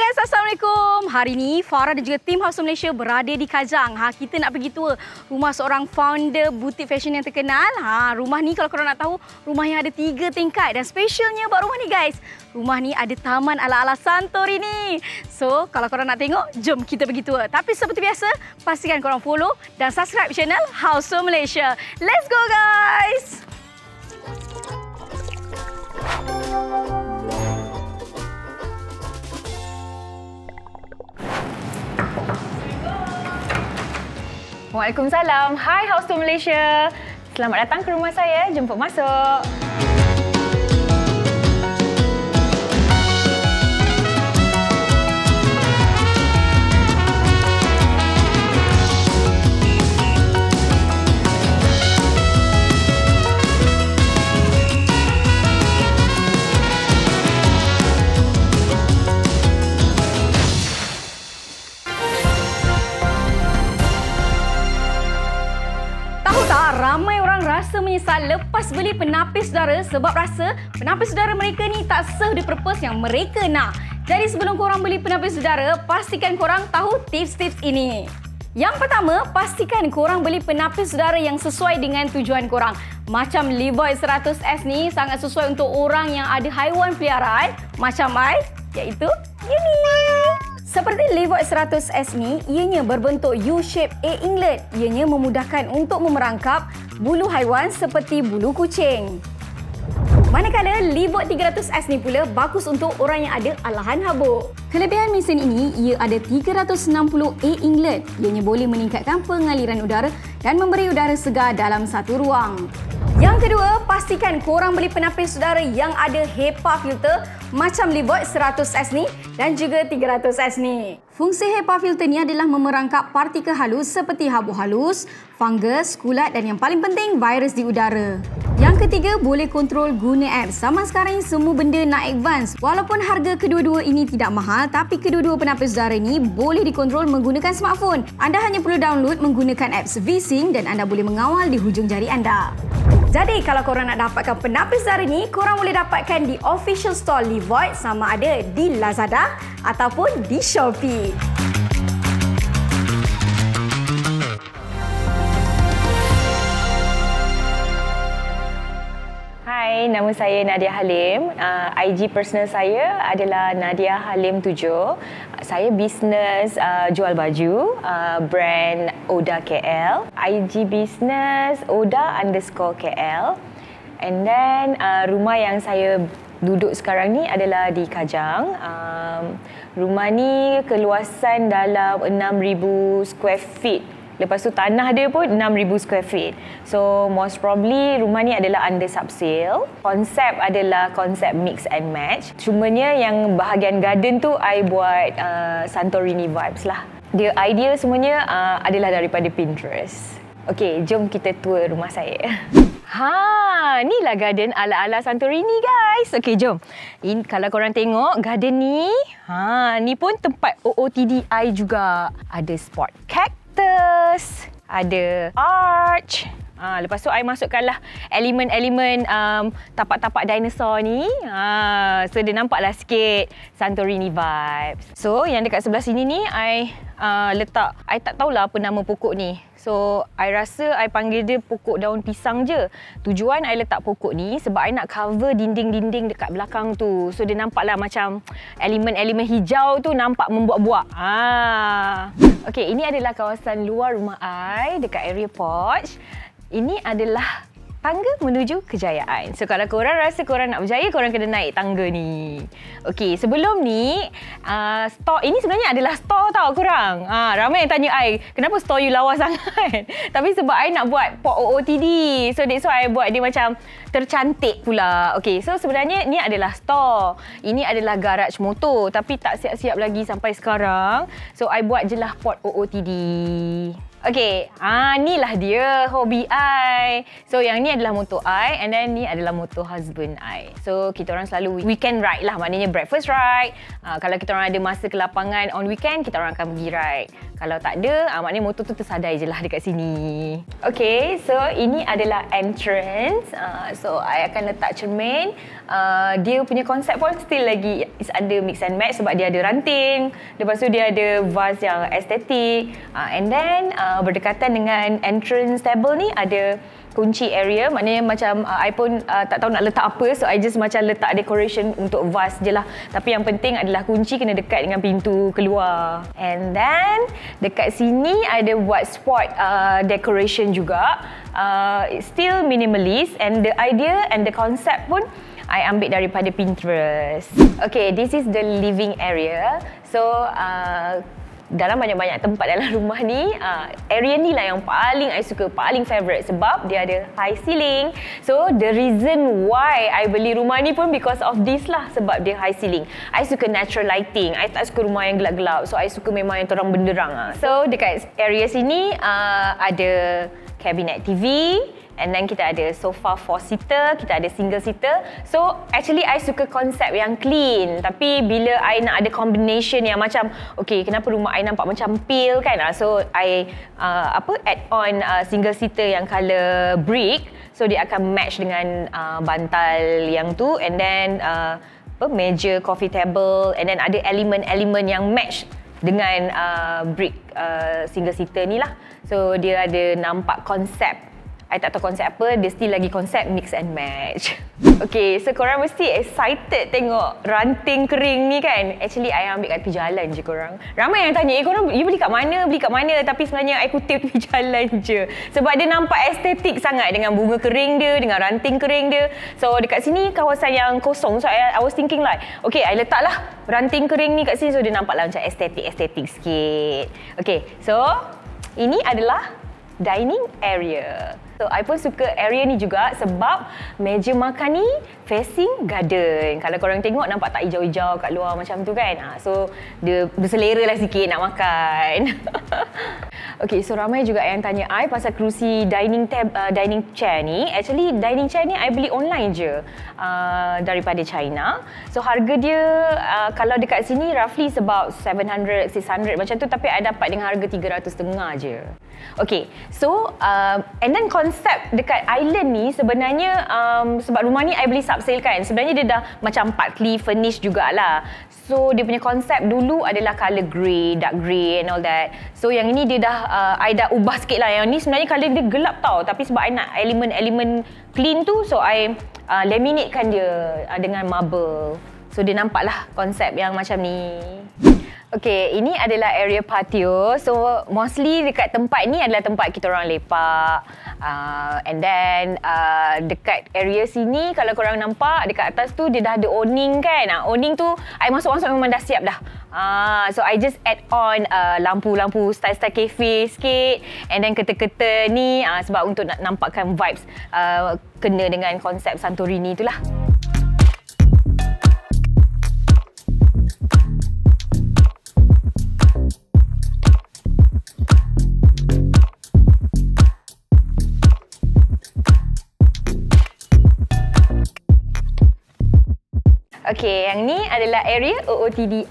guys, Assalamualaikum. Hari ni Farah dan juga tim House of Malaysia berada di Kajang. Kita nak pergi tour rumah seorang founder butik fashion yang terkenal. Rumah ni kalau korang nak tahu, rumah yang ada 3 tingkat dan specialnya buat rumah ni guys. Rumah ni ada taman ala-ala Santorini. So, kalau korang nak tengok, jom kita pergi tour. Tapi seperti biasa, pastikan korang follow dan subscribe channel House of Malaysia. Let's go guys. Waalaikumsalam. Hai House of Malaysia. Selamat datang ke rumah saya. Jemput masuk. Ramai orang rasa menyesal lepas beli penapis udara sebab rasa penapis udara mereka ni tak serve the purpose yang mereka nak. Jadi sebelum korang beli penapis udara, pastikan korang tahu tips-tips ini. Yang pertama, pastikan korang beli penapis udara yang sesuai dengan tujuan korang. Macam Levoit 100S ni sangat sesuai untuk orang yang ada haiwan peliharaan macam I, iaitu ini. Seperti Levoit 100S ni, ianya berbentuk U-shape A-inglet. Ianya memudahkan untuk memerangkap bulu haiwan seperti bulu kucing. Manakala Levoit 300S ni pula bagus untuk orang yang ada alahan habuk. Kelebihan mesin ini, ia ada 360 A-inglet. Ianya boleh meningkatkan pengaliran udara dan memberi udara segar dalam satu ruang. Yang kedua, pastikan korang beli penapis udara yang ada HEPA filter macam Levoit 100S ni dan juga 300S ni. Fungsi HEPA filter ni adalah memerangkap partikel halus seperti habuk halus, fungus, kulat dan yang paling penting virus di udara. Yang ketiga, boleh kontrol guna apps. Zaman sekarang semua benda nak advance. Walaupun harga kedua-dua ini tidak mahal, tapi kedua-dua penapis udara ini boleh dikontrol menggunakan smartphone. Anda hanya perlu download menggunakan apps VSync dan anda boleh mengawal di hujung jari anda. Jadi kalau korang nak dapatkan penapis udara ni, korang boleh dapatkan di official store Levoit sama ada di Lazada ataupun di Shopee. Hai, nama saya Nadia Halim. IG personal saya adalah Nadia Halim 7. Saya bisnes jual baju, brand Oda KL. IG bisnes Oda_KL. And then rumah yang saya duduk sekarang ni adalah di Kajang. Rumah ni keluasan dalam 6,000 square feet. Lepas tu tanah dia pun 6,000 square feet. So most probably rumah ni adalah under subsale. Konsep adalah konsep mix and match. Cumanya yang bahagian garden tu I buat Santorini vibes lah. Dia idea semuanya adalah daripada Pinterest. Okey, jom kita tour rumah saya. Inilah garden ala-ala Santorini guys. Okey, jom. Kalau korang tengok garden ni, ni pun tempat OOTD I juga. Ada spot cactus, ada arch. Lepas tu I masukkanlah elemen-elemen tapak-tapak dinosaur ni. So dia nampaklah sikit Santorini vibes. So yang dekat sebelah sini ni I letak, I tak tahulah apa nama pokok ni. So I rasa I panggil dia pokok daun pisang je. Tujuan I letak pokok ni sebab I nak cover dinding-dinding dekat belakang tu. So dia nampaklah macam elemen-elemen hijau tu nampak membuak-buak. Okey, ini adalah kawasan luar rumah I dekat area porch. Ini adalah tangga menuju kejayaan. So kalau korang rasa korang nak berjaya, korang kena naik tangga ni. Okey, sebelum ni store ini sebenarnya adalah store tau korang. Ramai yang tanya I, kenapa store you lawa sangat? Tapi sebab I nak buat pot OOTD. So that's why I buat dia macam tercantik pula. Okey, so sebenarnya ni adalah store. Ini adalah garaj motor tapi tak siap-siap lagi sampai sekarang. So I buat je lah pot OOTD. Okey, inilah dia hobi I. So yang ni adalah motor I and then ni adalah motor husband I. So kita orang selalu weekend ride lah, maknanya breakfast ride. Kalau kita orang ada masa ke lapangan on weekend, kita orang akan pergi ride. Kalau tak ada, maknanya motor tu tersadai je lah dekat sini. Okay, so ini adalah entrance. So I akan letak cermin. Dia punya konsep pun still lagi is under mix and match sebab dia ada ranting. Lepas tu dia ada vase yang estetik. And then berdekatan dengan entrance table ni ada kunci area, maknanya macam I pun tak tahu nak letak apa, so I just macam letak decoration untuk vase je lah. Tapi yang penting adalah kunci kena dekat dengan pintu keluar. And then dekat sini ada buat spot decoration juga. Still minimalist, and the idea and the concept pun I ambil daripada Pinterest. Okay, this is the living area. So dalam banyak-banyak tempat dalam rumah ni, area ni lah yang paling I suka, paling favourite sebab dia ada high ceiling. So the reason why I beli rumah ni pun because of this lah, sebab dia high ceiling. I suka natural lighting, I tak suka rumah yang gelap-gelap, so I suka memang yang terang benderang. So dekat area sini ada cabinet TV. And then kita ada sofa 4-seater, kita ada single-seater. So, actually I suka konsep yang clean. Tapi bila I nak ada combination yang macam, okay, kenapa rumah I nampak macam pale kan? So, I add on single-seater yang colour brick. So, dia akan match dengan bantal yang tu. And then, meja, coffee table. And then ada elemen-elemen yang match dengan brick single-seater ni lah. So, dia ada nampak konsep. I tak tahu konsep apa, dia still lagi konsep mix and match. Okay, so korang mesti excited tengok ranting kering ni kan? Actually, I ambil kat tepi jalan je korang. Ramai yang tanya, korang you beli kat mana? Beli kat mana? Tapi sebenarnya I kutip tepi jalan je. Sebab dia nampak estetik sangat dengan bunga kering dia, dengan ranting kering dia. So, dekat sini kawasan yang kosong. So, I was thinking like, okay, I letaklah ranting kering ni kat sini. So, dia nampaklah macam estetik-estetik sikit. Okay, so ini adalah dining area. So, I pun suka area ni juga sebab meja makan ni facing garden. Kalau korang tengok, nampak tak hijau-hijau kat luar macam tu kan? So, dia berselera lah sikit nak makan. Okay, so ramai juga yang tanya I pasal kerusi dining chair ni. Actually, dining chair ni I beli online je daripada China. So, harga dia kalau dekat sini roughly about 700, 600 macam tu. Tapi I dapat dengan harga 350 je. Okay, so and then konsep dekat island ni sebenarnya sebab rumah ni I beli sub-sale kan. Sebenarnya dia dah macam partly furnished jugalah. So dia punya konsep dulu adalah colour grey, dark grey and all that. So yang ini dia dah I dah ubah sikit lah. Yang ni sebenarnya colour dia gelap tau. Tapi sebab I nak elemen-elemen clean tu, so I laminatekan dia dengan marble. So dia nampaklah konsep yang macam ni. Okay, ini adalah area patio. So, mostly dekat tempat ni adalah tempat kita orang lepak. And then, dekat area sini, kalau korang nampak, dekat atas tu dia dah ada awning kan. Awning tu, I masuk-masuk memang dah siap dah. So, I just add on lampu-lampu style-style cafe sikit. And then, kereta-kereta ni sebab untuk nak nampakkan vibes kena dengan konsep Santorini tu lah. Okay, yang ni adalah area OOTDI.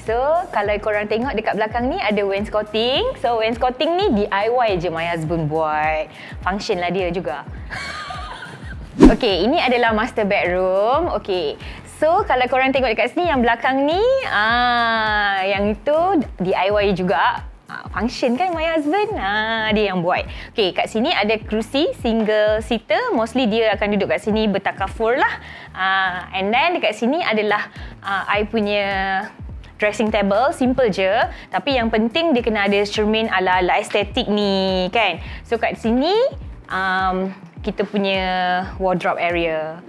So, kalau korang tengok dekat belakang ni ada wainscoting. So, wainscoting ni DIY je my husband buat. Function lah dia juga. Okay, ini adalah master bedroom. Okay, so kalau korang tengok dekat sini yang belakang ni, yang itu DIY juga. Function kan my husband, dia yang buat. Okay, kat sini ada kerusi single seater. Mostly dia akan duduk kat sini bertakafur lah. And then dekat sini adalah I punya dressing table, simple je. Tapi yang penting dia kena ada cermin ala-ala estetik ni kan. So kat sini kita punya wardrobe area.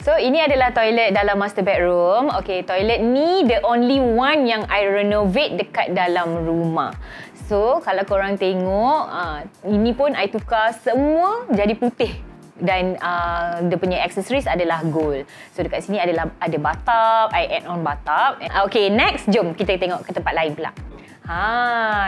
So, ini adalah toilet dalam master bedroom. Okay, toilet ni the only one yang I renovate dekat dalam rumah. So, kalau korang tengok, ini pun I tukar semua jadi putih. Dan dia punya accessories adalah gold. So, dekat sini ada bathtub, I add on bathtub. Okay, next, jom kita tengok ke tempat lain pula.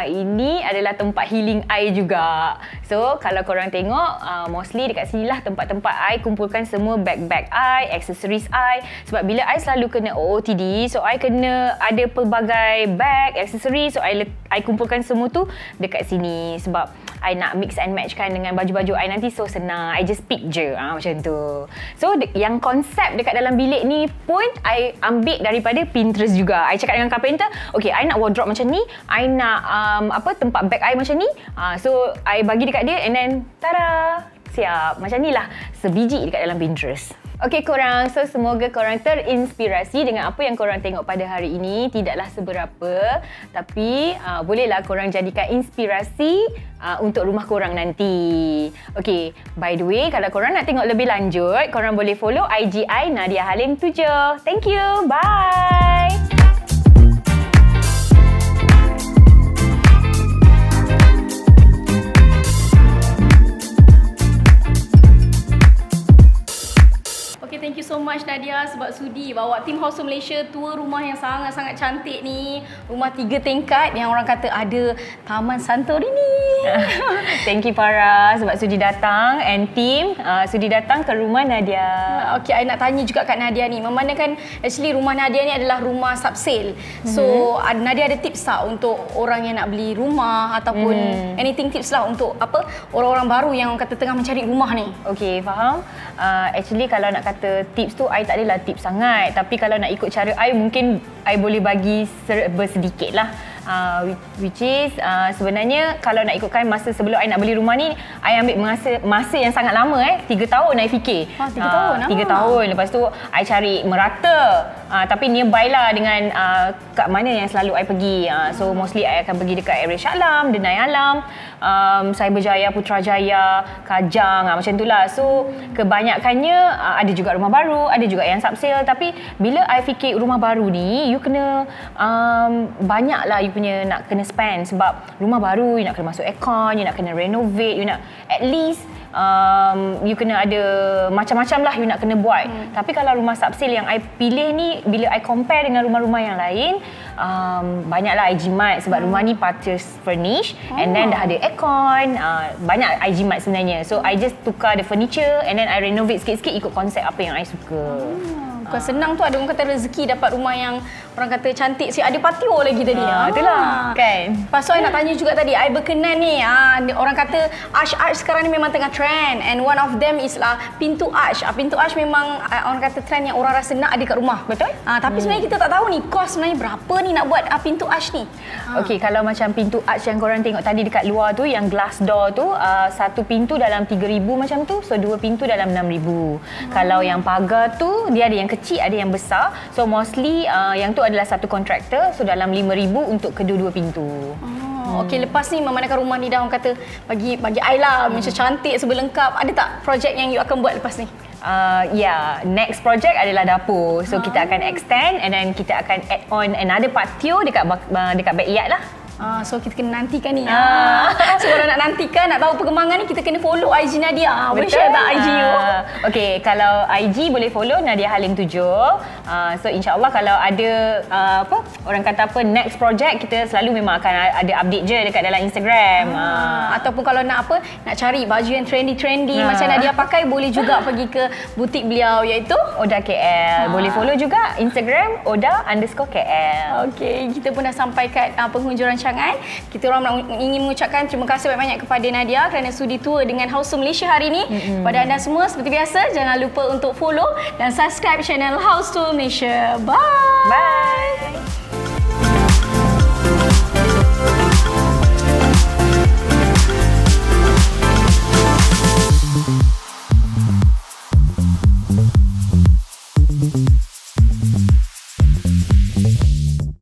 Ini adalah tempat healing I juga. So, kalau korang tengok, mostly dekat sini lah tempat-tempat I kumpulkan semua bag-bag I, accessories I. Sebab bila I selalu kena OOTD, so I kena ada pelbagai bag, accessories. So, I kumpulkan semua tu dekat sini. Sebab I nak mix and match kan dengan baju-baju I nanti, so senang. I just pick je macam tu. So, yang konsep dekat dalam bilik ni pun I ambil daripada Pinterest juga. I cakap dengan carpenter, okay, I nak wardrobe macam ni, I nak tempat bag I macam ni. So I bagi dekat dia and then tada, siap. Macam ni lah, sebiji dekat dalam Pinterest. Okay korang, so semoga korang terinspirasi dengan apa yang korang tengok pada hari ini. Tidaklah seberapa, tapi bolehlah korang jadikan inspirasi untuk rumah korang nanti. Okay, by the way, kalau korang nak tengok lebih lanjut, korang boleh follow IG I, Nadia Halim 7. Thank you, bye! Thank you so much Nadia sebab sudi bawa tim House of Malaysia tour rumah yang sangat-sangat cantik ni. Rumah 3 tingkat yang orang kata ada Taman Santorini. Thank you Farah sebab sudi datang, and team sudi datang ke rumah Nadia. Okay, I nak tanya juga kat Nadia ni, memandangkan actually rumah Nadia ni adalah rumah subsale. So Nadia ada tips tak untuk orang yang nak beli rumah ataupun anything tips lah untuk apa orang-orang baru yang orang kata tengah mencari rumah ni? Okay, faham. Actually kalau nak kata tips tu, I tak adalah tips sangat. Tapi kalau nak ikut cara I, mungkin I boleh bagi sedikit lah. Which is sebenarnya kalau nak ikutkan masa sebelum I nak beli rumah ni, I ambil masa yang sangat lama 3 tahun I fikir. 3 tahun? 3 tahun. Lepas tu I cari merata. Tapi nearby lah dengan kat mana yang selalu I pergi. So mostly I akan pergi dekat area Shah Alam, Denai Alam, Cyberjaya, Putrajaya, Kajang, macam tu lah. So kebanyakannya ada juga rumah baru, ada juga yang subsale. Tapi bila I fikir rumah baru ni, you kena banyak lah you punya nak kena spend. Sebab rumah baru, you nak kena masuk aircon, you nak kena renovate, you nak at least you kena ada macam-macam lah you nak kena buat. Tapi kalau rumah subsale yang I pilih ni, bila I compare dengan rumah-rumah yang lain, banyaklah I jimat sebab rumah ni purchase furnish and then dah ada aircon, banyak I jimat sebenarnya. So I just tukar the furniture and then I renovate sikit-sikit ikut konsep apa yang I suka. Bukan senang tu, ada orang kata rezeki dapat rumah yang orang kata cantik, ada patio lagi tadi. Itulah kan. Lepas tu I nak tanya juga tadi, I berkenan ni, orang kata arch sekarang ni memang tengah trend, and one of them is lah pintu arch. Pintu arch memang orang kata trend yang orang rasa nak ada kat rumah. Betul? Tapi sebenarnya kita tak tahu ni kos sebenarnya berapa ni nak buat pintu arch ni. Okey, kalau macam pintu arch yang korang tengok tadi dekat luar tu, yang glass door tu, satu pintu dalam 3,000 macam tu, so 2 pintu dalam 6,000. Kalau yang pagar tu, dia ada yang kecil, ada yang besar. So mostly yang tu adalah satu kontraktor, so dalam 5,000 untuk kedua-dua pintu. Okey, lepas ni memandangkan rumah ni dah orang kata bagi I lah macam cantik, serba lengkap. Ada tak projek yang you akan buat lepas ni? Next project adalah dapur. So kita akan extend and then kita akan add on another patio dekat backyard lah. So kita kena nantikan ni. So orang nak nantikan, nak tahu perkembangan ni, kita kena follow IG Nadia. Boleh share tak IG you? Okay, kalau IG boleh follow Nadia Halim 7. So insyaAllah kalau ada orang kata next project, kita selalu memang akan ada update je dekat dalam Instagram. Ataupun kalau nak nak cari baju yang trendy macam Nadia pakai, boleh juga pergi ke butik beliau iaitu Oda KL. Boleh follow juga Instagram Oda_KL. Okay, kita pun dah sampai kat penghujung rancangan. Kita orang ingin mengucapkan terima kasih banyak-banyak kepada Nadia kerana sudi tour dengan House of Malaysia hari ini. Pada anda semua, seperti biasa, jangan lupa untuk follow dan subscribe channel House of Malaysia. Bye! Bye!